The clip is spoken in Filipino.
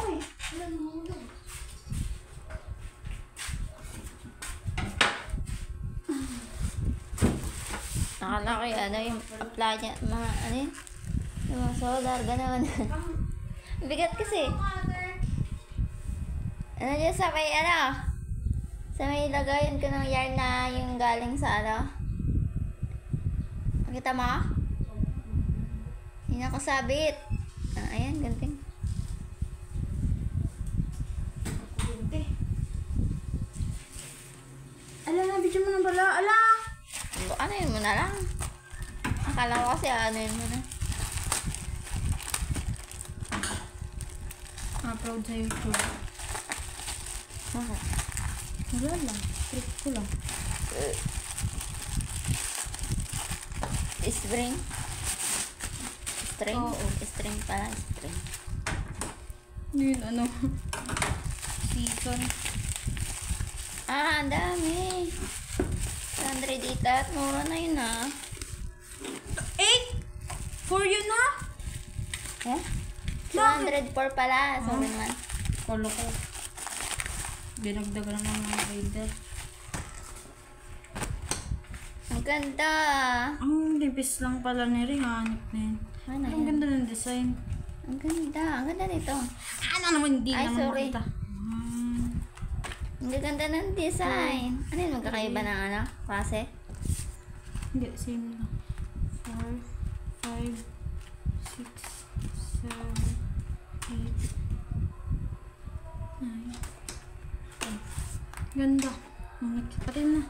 Uy, ilan mo na? Nakalaki ano yung apply niya, mga ano yun? Yung mga solar, gano'n. Bigat kasi. Ano dyan sa may ano? Sa may lagayan ko ng yarn na yung galing sa ano? Makita mo? Hindi ako sabit. Ayan, ganting. Ala na, video mo na bala. Ala! Ano yun mo na lang? Akala ko kasi ano yun mo na. Upload sa YouTube. Bakit? Wala lang. Trip ko lang. String? String? Oo. String pala, string. Yun, ano? Season. Ah, ang dami. 100 itat. Mura na yun ah. 8! For you na? Eh? 204 pala. Sorry naman. Kolo ko. Dinagdagan ng mga rider. Ang ganda. Ang nipis lang pala ni Ring. Hanip na yun. Ano Ang yan? ganda ng design. Ang ganda. Ang ganda nito. Ano naman, hindi Ay, naman sorry. makita. Ang ganda ng design. Ano yun? Magkakaiba ng ano? Klase? Hindi, same lang. 4, 5, 6, 7, 8, 9, 10. Ganda. Ang nakita rin na.